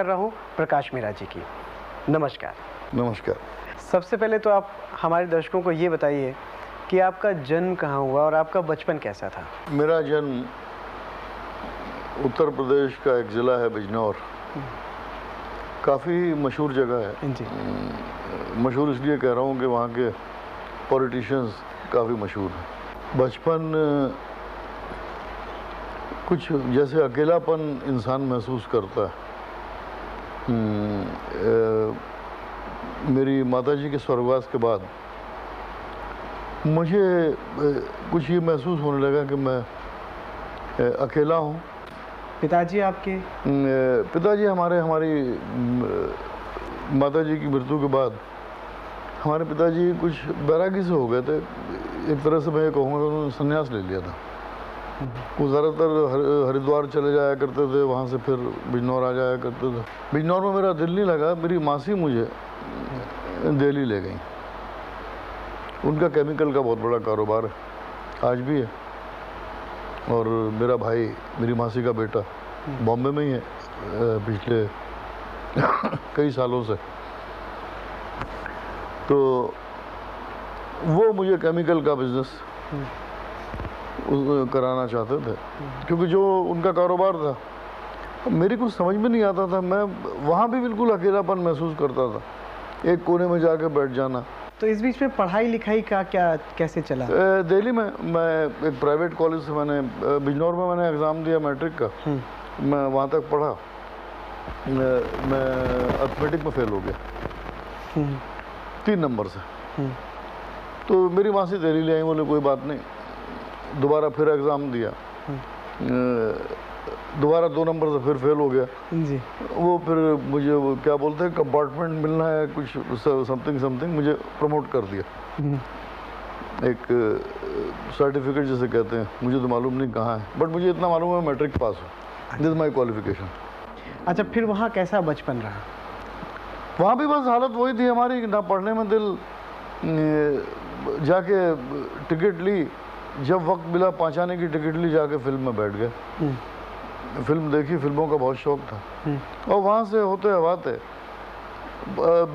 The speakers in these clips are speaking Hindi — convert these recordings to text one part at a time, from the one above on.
कर रहा हूँ प्रकाश मीरा जी की। नमस्कार। नमस्कार। सबसे पहले तो आप हमारे दर्शकों को ये बताइए कि आपका जन्म कहाँ हुआ और आपका बचपन कैसा था? मेरा जन्म उत्तर प्रदेश का एक ज़िला है बिजनौर, काफ़ी मशहूर जगह है जी। मशहूर इसलिए कह रहा हूँ कि वहाँ के पॉलिटिशियंस काफ़ी मशहूर हैं। बचपन कुछ जैसे अकेलापन इंसान महसूस करता है। मेरी माताजी के स्वर्गवास के बाद मुझे कुछ ये महसूस होने लगा कि मैं अकेला हूँ। पिताजी आपके? पिताजी हमारी माताजी की मृत्यु के बाद हमारे पिताजी कुछ बैरागी से हो गए थे। एक तरह से मैं ये कहूँगा उन्होंने संन्यास ले लिया था। वो ज़्यादातर हरिद्वार चले जाया करते थे, वहाँ से फिर बिजनौर आ जाया करते थे। बिजनौर में मेरा दिल नहीं लगा, मेरी मासी मुझे दिल्ली ले गई। उनका केमिकल का बहुत बड़ा कारोबार है, आज भी है। और मेरा भाई, मेरी मासी का बेटा बॉम्बे में ही है पिछले कई सालों से। तो वो मुझे केमिकल का बिजनेस कराना चाहते थे, क्योंकि जो उनका कारोबार था मेरी कुछ समझ में नहीं आता था। मैं वहाँ भी बिल्कुल अकेलापन महसूस करता था, एक कोने में जाके बैठ जाना। तो इस बीच में पढ़ाई लिखाई का कैसे चला? दिल्ली में मैं एक प्राइवेट कॉलेज से मैंने बिजनौर में मैंने एग्ज़ाम दिया मैट्रिक का। मैं वहाँ तक पढ़ा। मैं अर्थमेटिक में फेल हो गया 3 नंबर से। तो मेरी मासी दिल्ली ले आई, बोले कोई बात नहीं, दोबारा फिर एग्ज़ाम दिया, दोबारा 2 नंबर से फिर फेल हो गया जी। वो फिर मुझे वो क्या बोलते हैं कंपार्टमेंट मिलना है कुछ समथिंग मुझे प्रमोट कर दिया। एक सर्टिफिकेट जैसे कहते हैं, मुझे तो मालूम नहीं कहाँ है, बट मुझे इतना मालूम है मैट्रिक पास हूँ। This my qualification. अच्छा, फिर वहाँ कैसा बचपन रहा? वहाँ भी बस हालत वही थी हमारी, ना पढ़ने में दिल, जाके टिकट ली, जब वक्त मिला पहुँचाने की टिकट ली, जाके फिल्म में बैठ गए। फिल्म देखी, फिल्मों का बहुत शौक था। और वहाँ से होते हवाते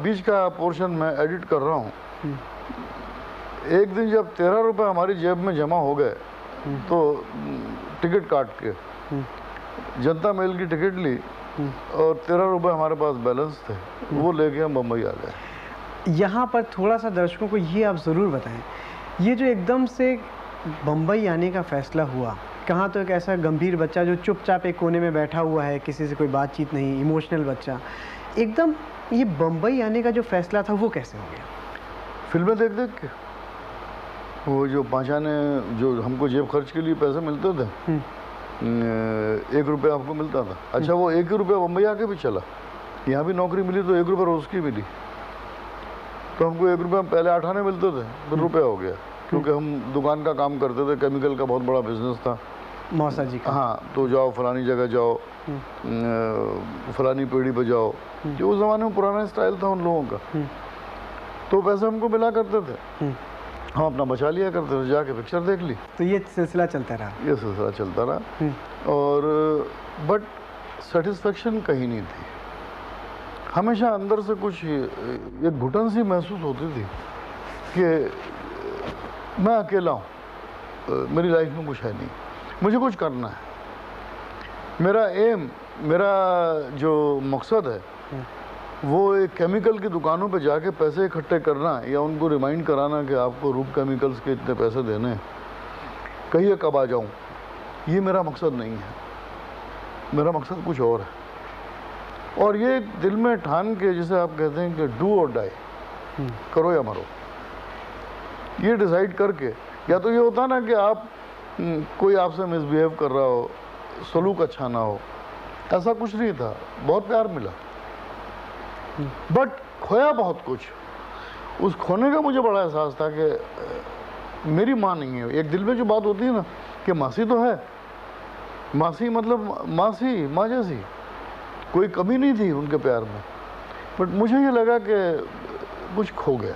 बीच का पोर्शन मैं एडिट कर रहा हूँ। एक दिन जब 13 रुपये हमारी जेब में जमा हो गए तो टिकट काट के जनता मेल की टिकट ली और 13 रुपये हमारे पास बैलेंस थे, वो लेके हम बम्बई आ गए। यहाँ पर थोड़ा सा दर्शकों को ये आप ज़रूर बताएं, ये जो एकदम से बम्बई आने का फ़ैसला हुआ, कहाँ तो एक ऐसा गंभीर बच्चा जो चुपचाप एक कोने में बैठा हुआ है, किसी से कोई बातचीत नहीं, इमोशनल बच्चा, एकदम ये बम्बई आने का जो फ़ैसला था वो कैसे हो गया? फिल्में देख देख के, वो जो पहुँचाने, जो हमको जेब खर्च के लिए पैसे मिलते थे, 1 रुपया आपको मिलता था। अच्छा, वो 1 ही रुपया बम्बई आके भी चला। यहाँ भी नौकरी मिली तो 1 रुपया रोज़ की मिली, तो हमको 1 रुपया पहले 8 आने मिलते थे, फिर रुपया हो गया, क्योंकि हम दुकान का काम करते थे, केमिकल का बहुत बड़ा बिजनेस था मौसा जी का। हाँ, तो जाओ फलानी जगह जाओ, फलानी पेड़ी पे जाओ, जो उस ज़माने में पुराना स्टाइल था उन लोगों का। तो पैसे हमको मिला करते थे, हम अपना बचा लिया करते थे, जाके पिक्चर देख ली। तो ये सिलसिला चलता रहा? ये सिलसिला चलता रहा, और बट सेटिस्फेक्शन कहीं नहीं थी। हमेशा अंदर से कुछ एक घुटन सी महसूस होती थी कि मैं अकेला हूँ, मेरी लाइफ में कुछ है नहीं, मुझे कुछ करना है। मेरा एम, मेरा जो मकसद है वो एक केमिकल की दुकानों पे जाके पैसे इकट्ठे करना या उनको रिमाइंड कराना कि आपको रूप केमिकल्स के इतने पैसे देने हैं, कहिए कब आ जाऊँ, ये मेरा मकसद नहीं है। मेरा मकसद कुछ और है। और ये दिल में ठान के, जिसे आप कहते हैं कि डू और डाई, करो या मरो, ये डिसाइड करके, या तो ये होता ना कि आप कोई आपसे मिसबिहेव कर रहा हो, सलूक अच्छा ना हो, ऐसा कुछ नहीं था। बहुत प्यार मिला, बट खोया बहुत कुछ। उस खोने का मुझे बड़ा एहसास था कि मेरी माँ नहीं है। एक दिल में जो बात होती है ना कि मासी तो है, मासी मतलब मासी, माँ जैसी, कोई कमी नहीं थी उनके प्यार में, बट मुझे ये लगा कि कुछ खो गया।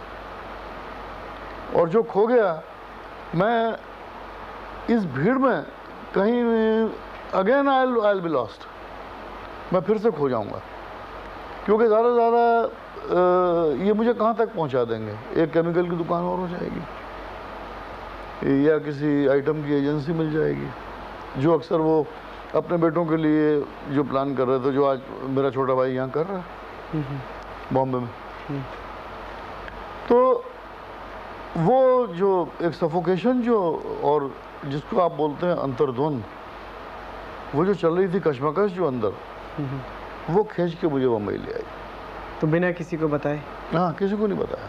और जो खो गया, मैं इस भीड़ में कहीं again I will be lost, मैं फिर से खो जाऊंगा। क्योंकि ज़्यादा से ज़्यादा ये मुझे कहाँ तक पहुँचा देंगे, एक केमिकल की दुकान और हो जाएगी या किसी आइटम की एजेंसी मिल जाएगी, जो अक्सर वो अपने बेटों के लिए जो प्लान कर रहे थे, जो आज मेरा छोटा भाई यहाँ कर रहा है बॉम्बे में। तो वो जो एक सफोकेशन जो और जिसको आप बोलते हैं अंतर्द्वंद, वो जो चल रही थी कश्मकश जो अंदर, वो खींच के मुझे बम्बई ले आई। तो बिना किसी को बताए? हाँ, किसी को नहीं बताया।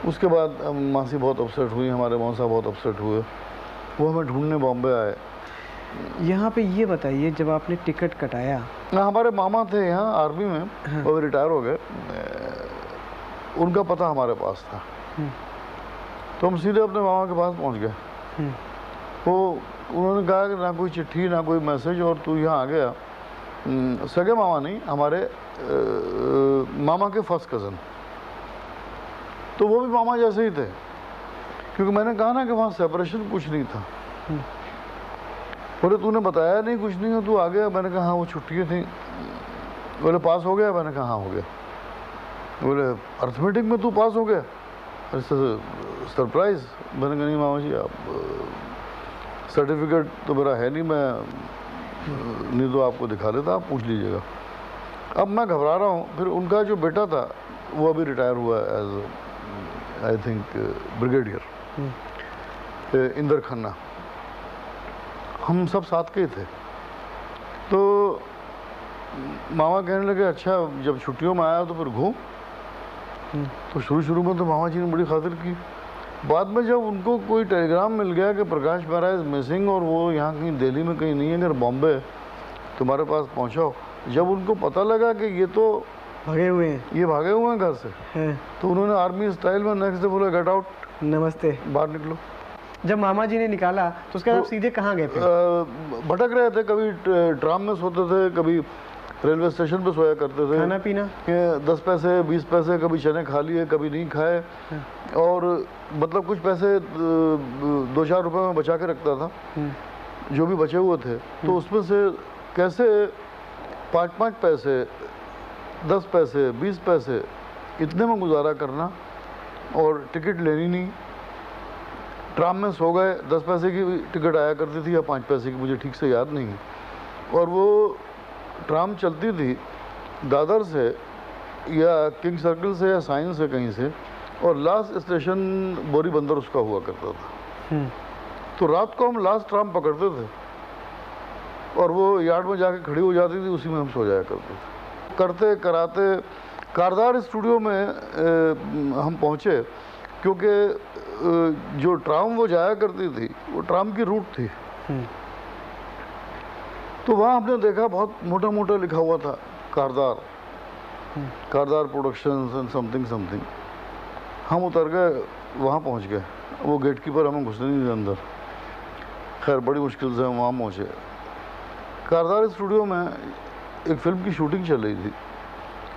उसके बाद मासी बहुत अपसेट हुई, हमारे मौसा बहुत अपसेट हुए, वो हमें ढूंढने बॉम्बे आए। यहाँ पे ये बताइए, जब आपने टिकट कटाया, हमारे मामा थे यहाँ आर्मी में, वो रिटायर हो गए, उनका पता हमारे पास था, तो हम सीधे अपने मामा के पास पहुँच गए। वो उन्होंने कहा कि ना कोई चिट्ठी ना कोई मैसेज, और तू यहाँ आ गया। सगे मामा नहीं, हमारे मामा के फर्स्ट कज़न, तो वो भी मामा जैसे ही थे, क्योंकि मैंने कहा ना कि वहाँ सेपरेशन कुछ नहीं था। बोले तूने बताया नहीं, कुछ नहीं हो, तू आ गया। मैंने कहा हाँ वो छुट्टियाँ थी। बोले पास हो गया? मैंने कहा हाँ हो गया। बोले अर्थमेटिक में तू पास हो गया? अरे सरप्राइज। मैंने कहा नहीं मामा जी, आप सर्टिफिकेट तो मेरा है नहीं, मैं नहीं तो आपको दिखा देता, आप पूछ लीजिएगा। अब मैं घबरा रहा हूँ। फिर उनका जो बेटा था वो अभी रिटायर हुआ as I think brigadier, Inder Khanna. हम सब साथ के ही थे। तो मामा कहने लगे अच्छा जब छुट्टियों में आया तो फिर घूम। तो शुरू में तो मामा जी ने बड़ी खातिर की। बाद में जब उनको कोई टेलीग्राम मिल गया कि प्रकाश मेहरा इज मिसिंग और वो यहाँ कहीं दिल्ली में कहीं नहीं है, अगर बॉम्बे तुम्हारे पास पहुँचाओ, जब उनको पता लगा कि ये तो भागे हुए हैं, ये भागे हुए हैं घर से, तो उन्होंने आर्मी स्टाइल में नेक्स्ट डे बोला गेट आउट, नमस्ते, बाहर निकलो। जब मामा जी ने निकाला तो उसके बाद आप सीधे कहाँ गए? भटक रहे थे, कभी ट्राम में सोते थे, कभी रेलवे स्टेशन पे सोया करते थे। खाना पीना 10 पैसे 20 पैसे, कभी चने खा लिए कभी नहीं खाए, और मतलब कुछ पैसे 2-4 रुपए में बचा के रखता था, जो भी बचे हुए थे। तो उसमें से कैसे 5-5 पैसे 10 पैसे 20 पैसे इतने में गुजारा करना, और टिकट लेनी नहीं। ट्राम में सो गए, 10 पैसे की टिकट आया करती थी या 5 पैसे की, मुझे ठीक से याद नहीं है। और वो ट्राम चलती थी दादर से या किंग सर्कल से या साइन से कहीं से, और लास्ट स्टेशन बोरी बंदर उसका हुआ करता था। तो रात को हम लास्ट ट्राम पकड़ते थे और वो यार्ड में जाके खड़ी हो जाती थी, उसी में हम सो जाया करते थे। करते कराते कारदार स्टूडियो में हम पहुँचे, क्योंकि जो ट्राम वो जाया करती थी वो ट्राम की रूट थी। तो वहाँ हमने देखा बहुत मोटा मोटा लिखा हुआ था कारदार, कारदार प्रोडक्शंस एंड समथिंग समथिंग। हम उतर गए, वहाँ पहुँच गए। वो गेट कीपर हमें घुसने नहीं दिया अंदर। खैर बड़ी मुश्किल से हम वहाँ पहुँचे। कारदार स्टूडियो में एक फिल्म की शूटिंग चल रही थी।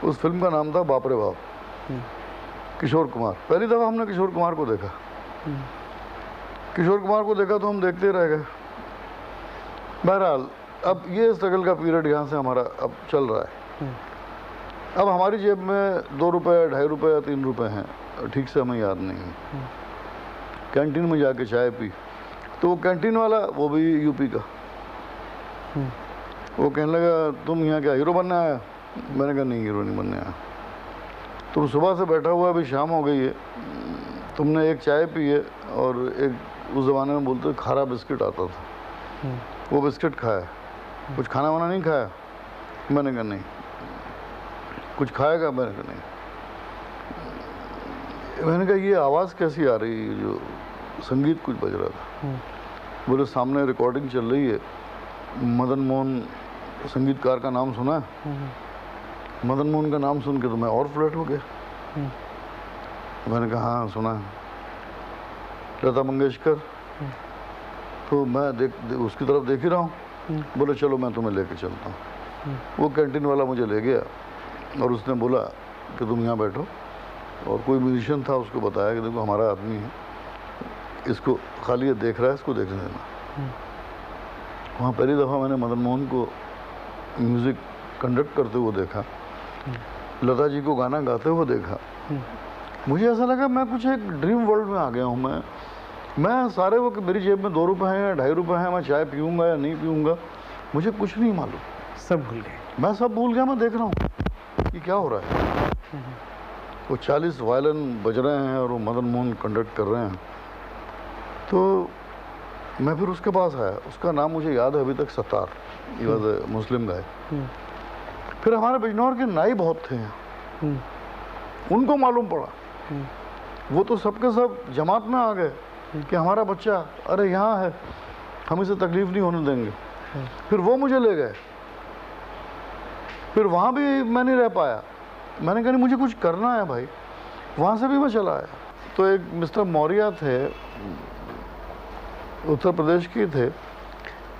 उस फिल्म का नाम था बाप रे बाप, किशोर कुमार। पहली दफ़ा हमने किशोर कुमार को देखा। किशोर कुमार को देखा तो हम देखते रह गए। बहरहाल अब ये स्ट्रगल का पीरियड यहाँ से हमारा अब चल रहा है। अब हमारी जेब में 2 रुपये 2.5 रुपये या 3 रुपये हैं, ठीक से हमें याद नहीं है। कैंटीन में जाके चाय पी, तो वो कैंटीन वाला वो भी यूपी का, वो कहने लगा तुम यहाँ क्या हीरो बनने आया? मैंने कहा नहीं, हीरो नहीं बनने आया। तुम सुबह से बैठा हुआ, अभी शाम हो गई है, तुमने एक चाय पी है और एक उस ज़माने में बोलते खारा बिस्किट आता था, वो बिस्किट खाया, कुछ खाना वाना नहीं खाया? मैंने कहा नहीं। कुछ खाएगा? मैंने कहा नहीं। मैंने कहा ये आवाज़ कैसी आ रही है? जो संगीत कुछ बज रहा था। बोले सामने रिकॉर्डिंग चल रही है, मदन मोहन संगीतकार का नाम सुना है? मदन मोहन का नाम सुन के तो मैं और फ्लैट हो गया। मैंने कहा हाँ सुना है। लता मंगेशकर? तो मैं उसकी तरफ देख ही रहा हूँ। बोले चलो मैं तुम्हें लेके चलता हूँ। वो कैंटीन वाला मुझे ले गया और उसने बोला कि तुम यहाँ बैठो, और कोई म्यूजिशियन था, उसको बताया कि देखो हमारा आदमी है, इसको खाली ये देख रहा है, इसको देखने देना। वहाँ पहली दफ़ा मैंने मदन मोहन को म्यूज़िक कंडक्ट करते हुए देखा। लता जी को गाना गाते हुए देखा, मुझे ऐसा लगा मैं कुछ एक ड्रीम वर्ल्ड में आ गया हूँ। मैं सारे वो, मेरी जेब में 2 रुपये हैं या 2.5 रुपये हैं, मैं चाय पीऊँगा या नहीं पीऊँगा, मुझे कुछ नहीं मालूम, सब भूल गए। मैं सब भूल गया। मैं देख रहा हूँ कि क्या हो रहा है। वो 40 वायलिन बज रहे हैं और वो मदन मोहन कंडक्ट कर रहे हैं। तो मैं फिर उसके पास आया, उसका नाम मुझे याद है अभी तक, सत्तार, ही वॉज ए मुस्लिम गाय। फिर हमारे बिजनौर के नाई बहुत थे, उनको मालूम पड़ा, वो तो सबके सब जमात में आ गए कि हमारा बच्चा अरे यहाँ है, हम इसे तकलीफ नहीं होने देंगे। फिर वो मुझे ले गए, फिर वहाँ भी मैं नहीं रह पाया, मैंने कहा नहीं मुझे कुछ करना है भाई, वहाँ से भी मैं चला आया। तो एक मिस्टर मौर्य थे, उत्तर प्रदेश के थे,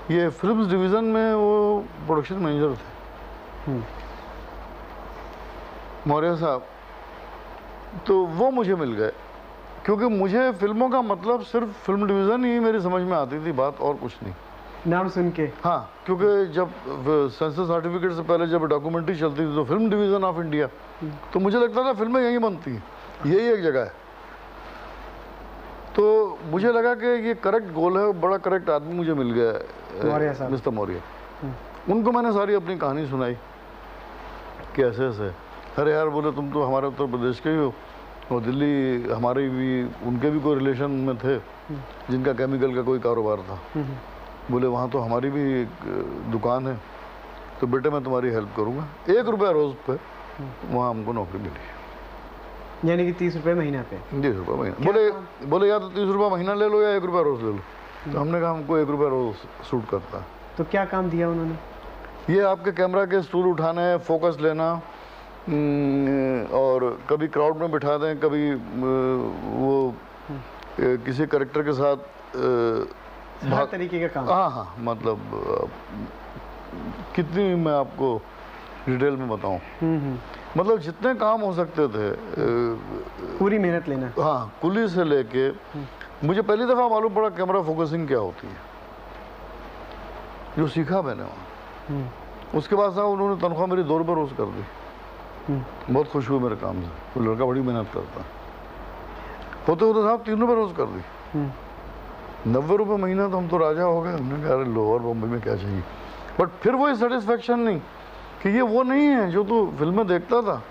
ये फिल्म्स डिवीज़न में वो प्रोडक्शन मैनेजर थे, मौर्य साहब। तो वो मुझे मिल गए, क्योंकि मुझे फिल्मों का मतलब सिर्फ फिल्म डिवीज़न ही मेरी समझ में आती थी, बात और कुछ नहीं, नाम सुन के। हाँ, क्योंकि जब सेंसस सर्टिफिकेट से पहले जब डॉक्यूमेंट्री चलती थी तो फिल्म डिवीज़न ऑफ इंडिया, तो मुझे लगता था फिल्में यहीं बनती हैं, यही एक जगह है। तो मुझे लगा कि ये करेक्ट गोल है, बड़ा करेक्ट आदमी मुझे मिल गया, मिस्टर मौर्य। उनको मैंने सारी अपनी कहानी सुनाई कि ऐसे ऐसे। अरे यार बोले, तुम तो हमारे उत्तर प्रदेश के ही हो, और दिल्ली हमारे भी, उनके भी कोई रिलेशन में थे जिनका केमिकल का कोई कारोबार था। बोले वहाँ तो हमारी भी एक दुकान है, तो बेटे मैं तुम्हारी हेल्प करूँगा। 1 रुपया रोज़ पे वहाँ हमको नौकरी मिली, यानी कि 30 रुपये महीना पे। 30 रुपये महीना। बोले या तो 30 रुपये महीना ले लो या 1 रुपया रोज़ ले लो। तो हमने कहा हमको 1 रुपया रोज़ सूट करता है। तो क्या काम दिया उन्होंने? ये आपके कैमरा के स्टूल उठाना है, फोकस लेना, और कभी क्राउड में बिठा दें, कभी वो किसी करेक्टर के साथ हर तरीके का काम। हाँ हाँ, मतलब कितनी मैं आपको डिटेल में बताऊं, मतलब जितने काम हो सकते थे, पूरी मेहनत लेना। हाँ, कुली से लेके मुझे पहली दफ़ा मालूम पड़ा कैमरा फोकसिंग क्या होती है, जो सीखा मैंने वहाँ। उसके बाद साहब उन्होंने तनख्वाह मेरी 2 रुपये रोज़ कर दी। बहुत खुश हुए मेरे काम से, वो लड़का बड़ी मेहनत करता है। होते होते साहब 3 रुपये रोज़ कर दी, 90 रुपये महीना। तो हम तो राजा हो गए, हमने कहा अरे लोअर बॉम्बे में क्या चाहिए। बट फिर वही सेटिस्फेक्शन नहीं कि ये वो नहीं है जो तू फिल्में देखता था,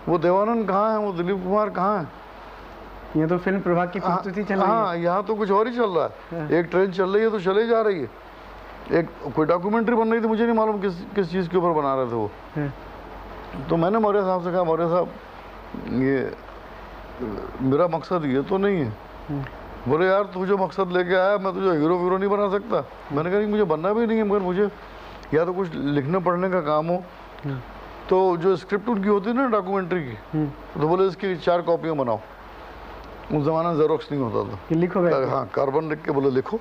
वो देवानंद कहाँ है, वो दिलीप कुमार कहाँ है। ये तो फिल्म प्रभाग की प्रस्तुति चल रही है। हाँ, यहाँ तो कुछ और ही चल रहा है। एक ट्रेन चल रही है तो चले जा रही है, एक कोई डॉक्यूमेंट्री बन रही थी, मुझे नहीं मालूम किस चीज़ के ऊपर बना रहे थे वो। तो मैंने मौर्य साहब से कहा, मौर्य साहब ये मेरा मकसद ये तो नहीं है। बोले यार तू जो मकसद लेके आया, मैं तुझे हीरो नहीं बना सकता। मैंने कहा मुझे बनना भी नहीं है, मगर मुझे या तो कुछ लिखने पढ़ने का काम हो। तो जो स्क्रिप्ट उनकी होती है ना डॉक्यूमेंट्री की, तो बोले इसकी 4 कॉपियाँ बनाओ। उस ज़माना जेरोक्स नहीं होता था कि लिखो। हाँ, कार्बन लिख के बोले लिखो।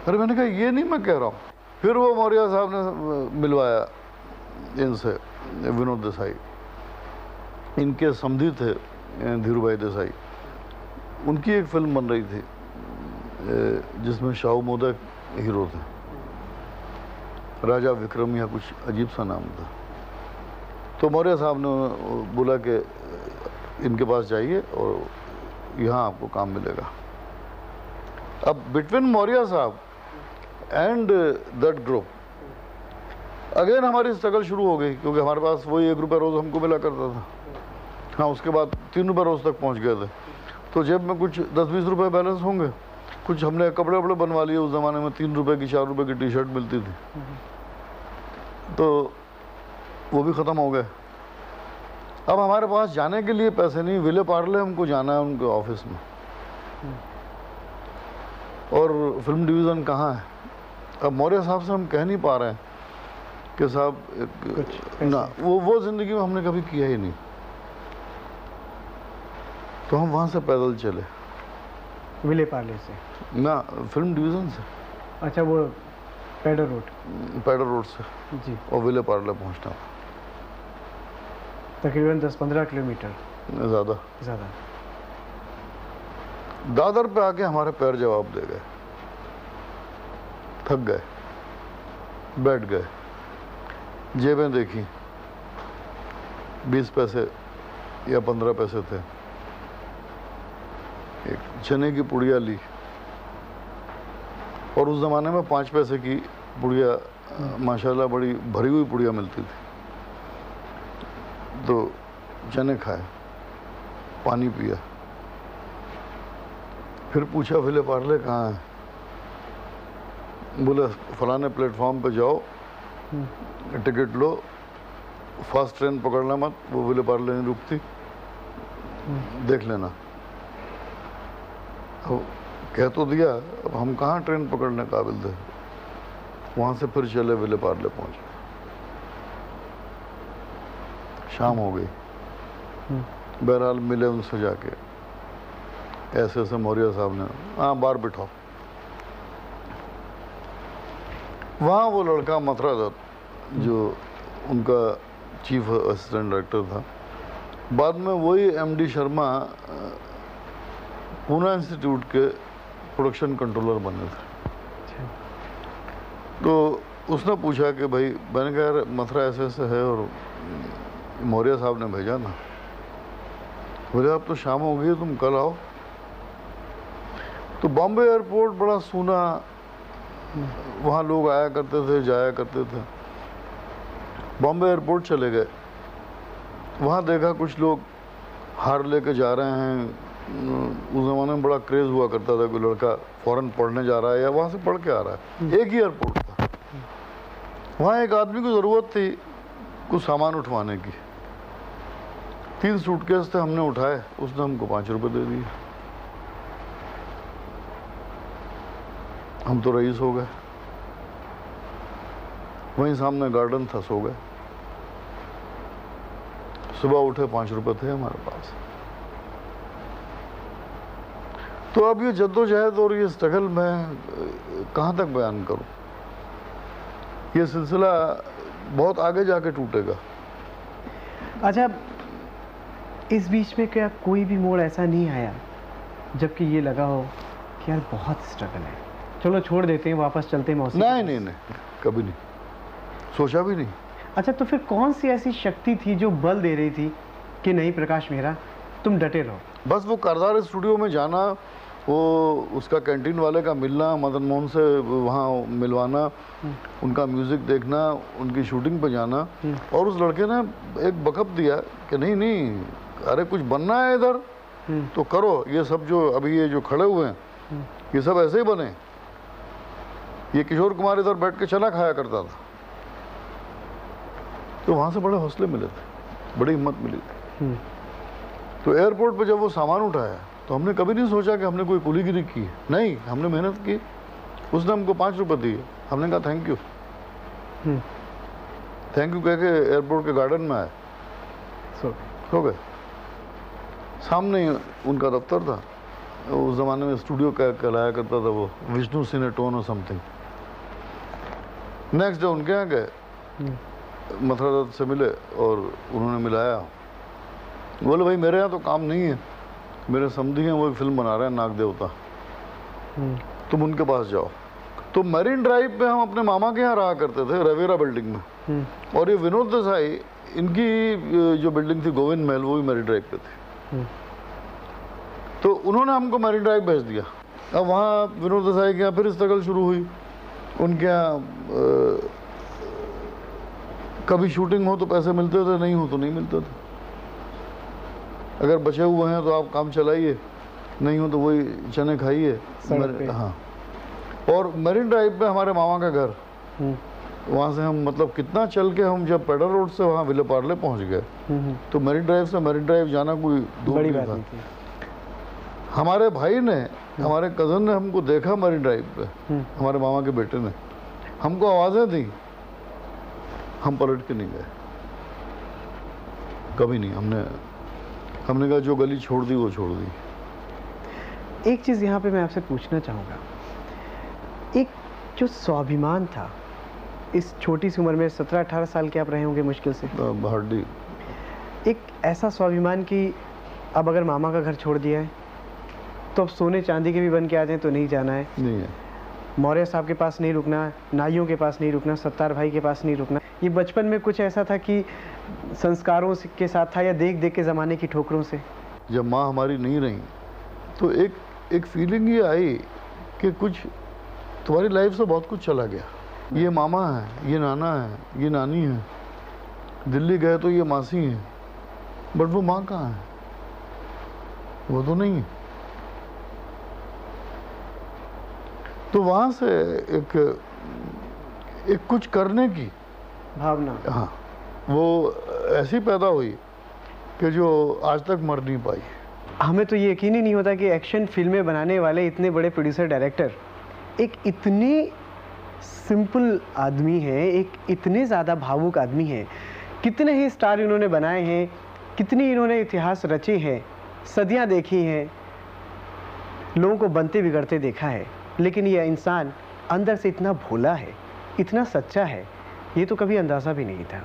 अरे मैंने कहा ये नहीं मैं कह रहा हूँ। फिर वो मौर्य साहब ने मिलवाया इनसे, विनोद देसाई, इनके समधी थे धीरूभाई देसाई। उनकी एक फिल्म बन रही थी जिसमें शाहू मोदक हीरो थे, राजा विक्रम या कुछ अजीब सा नाम था। तो मौर्य साहब ने बोला कि इनके पास जाइए और यहाँ आपको काम मिलेगा। अब बिटवीन मौर्य साहब एंड दैट ग्रुप अगेन हमारी स्ट्रगल शुरू हो गई, क्योंकि हमारे पास वही 1 रुपया रोज़ हमको मिला करता था। हाँ, उसके बाद 3 रुपये रोज़ तक पहुँच गए थे। तो जेब में कुछ 10-20 रुपये बैलेंस होंगे, कुछ हमने कपड़े वपड़े बनवा लिए। उस ज़माने में 3 रुपये की 4 रुपये की टी शर्ट मिलती थी, तो वो भी ख़त्म हो गए। अब हमारे पास जाने के लिए पैसे नहीं, विले पार्ले हमको जाना है उनके ऑफिस में, और फिल्म डिवीज़न कहाँ है। अब मौर्य साहब से हम कह नहीं पा रहे हैं कि साहब ना, वो ज़िंदगी में हमने कभी किया ही नहीं। तो हम वहाँ से पैदल चले, विले पार्ले से ना, फिल्म डिवीज़न से। अच्छा, वो पैडर रोड से जी, और विले पार्ले पहुँचना तकरीबन 10-15 किलोमीटर ज़्यादा। दादर पे आके हमारे पैर जवाब दे गए, थक गए, बैठ गए, जेबें देखी, 20 पैसे या 15 पैसे थे। एक चने की पुड़िया ली, और उस ज़माने में 5 पैसे की पुड़िया माशाल्लाह बड़ी भरी हुई पुड़िया मिलती थी। तो चने खाए, पानी पिया, फिर पूछा विले पार्ले कहाँ है? बोले फलाने प्लेटफॉर्म पे जाओ, टिकट लो, फास्ट ट्रेन पकड़ना मत, वो विले पार्ले नहीं रुकती, देख लेना। अब कह तो दिया, अब हम कहाँ ट्रेन पकड़ने काबिल थे। वहाँ से फिर चले विले पार्ले पहुँचे। शाम हो गई, बहरहाल मिले उनसे जाके, ऐसे ऐसे मौर्य साहब ने, हाँ बाहर बिठाओ। वहाँ वो लड़का मथुरा दत्त जो उनका चीफ असिस्टेंट डायरेक्टर था, बाद में वही एमडी शर्मा पूना इंस्टीट्यूट के प्रोडक्शन कंट्रोलर बने थे। तो उसने पूछा कि भाई, मैंने कहा यार मथुरा ऐसे ऐसे है और मौर्य साहब ने भेजा ना। बोले अब तो शाम हो गई, तुम कल आओ। तो बॉम्बे एयरपोर्ट बड़ा सूना, वहाँ लोग आया करते थे, जाया करते थे। बॉम्बे एयरपोर्ट चले गए, वहाँ देखा कुछ लोग हार लेके जा रहे हैं। उस ज़माने में बड़ा क्रेज़ हुआ करता था, कोई लड़का फ़ॉरेन पढ़ने जा रहा है या वहाँ से पढ़ के आ रहा है। एक ही एयरपोर्ट था, वहाँ एक आदमी को ज़रूरत थी कुछ सामान उठवाने की। 3 सूटकेस थे, हमने उठाए, उसने हमको 5 रुपए दे दिए। हम तो रईस हो गए। वहीं सामने गार्डन था, सो गए। सुबह उठे, 5 रुपए थे हमारे पास। तो अब ये जद्दोजहद और ये स्ट्रगल मैं कहाँ तक बयान करूँ? ये सिलसिला बहुत आगे जाके टूटेगा। अच्छा, इस बीच में क्या कोई भी मोड़ ऐसा नहीं आया जबकि ये लगा हो कि यार बहुत स्ट्रगल है, चलो छोड़ देते हैं, वापस चलते हैं मौसी? नहीं, कभी नहीं सोचा भी नहीं। अच्छा, तो फिर कौन सी ऐसी शक्ति थी जो बल दे रही थी कि नहीं प्रकाश मेहरा, तुम डटे रहो? बस वो कारदार स्टूडियो में जाना, वो उसका कैंटीन वाले का मिलना, मदन मोहन से वहाँ मिलवाना, उनका म्यूज़िक देखना, उनकी शूटिंग पे जाना। और उस लड़के ने एक बकअप दिया कि नहीं, अरे कुछ बनना है इधर तो करो। ये सब जो अभी ये जो खड़े हुए हैं, ये सब ऐसे ही बने। ये किशोर कुमार इधर बैठ के चना खाया करता था। तो वहाँ से बड़े हौसले मिले थे, बड़ी हिम्मत मिली थी। तो एयरपोर्ट पे जब वो सामान उठाया तो हमने कभी नहीं सोचा कि हमने कोई कुलीगिरी की है। नहीं, हमने मेहनत की। उसने हमको 5 रुपए दिए, हमने कहा थैंक यू। थैंक यू कह के एयरपोर्ट के गार्डन में आए, सो गए। सामने ही उनका दफ्तर था। उस ज़माने में स्टूडियो कहलाया करता था वो, विष्णु सिनेटोन और समथिंग। नेक्स्ट डे उनके यहाँ गए, मथुरा दत्त से मिले और उन्होंने मिलाया। बोले भाई मेरे यहाँ तो काम नहीं है, मेरे समधी हैं, वो एक फिल्म बना रहे हैं नाग देवता, तुम उनके पास जाओ। तो मरीन ड्राइव पे हम अपने मामा के यहाँ रहा करते थे, रवेरा बिल्डिंग में। और ये विनोद देसाई, इनकी जो बिल्डिंग थी गोविंद महल, वो भी मरीन ड्राइव पे थी। तो उन्होंने हमको मरीन ड्राइव भेज दिया। अब वहाँ विनोद देसाई के यहाँ फिर स्ट्रगल शुरू हुई। उनके यहाँ कभी शूटिंग हो तो पैसे मिलते थे, नहीं हो तो नहीं मिलते थे। अगर बचे हुए हैं तो आप काम चलाइए, नहीं हो तो वही चने खाइए। हाँ, और मरीन ड्राइव पे हमारे मामा का घर, वहाँ से हम मतलब कितना चल के हम जब पेडर रोड से वहाँ विले पार्ले पहुँच गए, तो मरीन ड्राइव से मरीन ड्राइव जाना कोई दूर नहीं था। हमारे भाई ने, हमारे कज़न ने हमको देखा मरीन ड्राइव पे, हमारे मामा के बेटे ने हमको आवाज़ें दी, हम पलट के नहीं गए कभी नहीं। हमने कहा जो गली छोड़ दी वो छोड़ दी। एक चीज़ यहाँ पे मैं आपसे पूछना चाहूँगा, एक जो स्वाभिमान था इस छोटी सी उम्र में, 17-18 साल के आप रहे होंगे मुश्किल से, हार्डली, एक ऐसा स्वाभिमान कि अब अगर मामा का घर छोड़ दिया है तो अब सोने चांदी के भी बन के आ जाएं तो नहीं जाना है, नहीं है। मौर्य साहब के पास नहीं रुकना, नाइयों के पास नहीं रुकना, सत्तार भाई के पास नहीं रुकना। ये बचपन में कुछ ऐसा था कि संस्कारों के साथ था या देख देख के ज़माने की ठोकरों से? जब माँ हमारी नहीं रही तो एक फीलिंग ये आई कि कुछ तुम्हारी लाइफ से बहुत कुछ चला गया। ये मामा है, ये नाना है, ये नानी है, दिल्ली गए तो ये मासी हैं, बट वो माँ कहाँ है? वो तो नहीं है। तो वहाँ से एक कुछ करने की भावना, हाँ, वो ऐसी पैदा हुई कि जो आज तक मर नहीं पाई। हमें तो ये यकीन ही नहीं होता कि एक्शन फिल्में बनाने वाले इतने बड़े प्रोड्यूसर डायरेक्टर एक इतने सिंपल आदमी है, एक इतने ज़्यादा भावुक आदमी है। कितने ही स्टार इन्होंने बनाए हैं, कितनी इन्होंने इतिहास रचे हैं, सदियां देखी हैं, लोगों को बनते बिगड़ते देखा है, लेकिन यह इंसान अंदर से इतना भोला है, इतना सच्चा है, ये तो कभी अंदाज़ा भी नहीं था।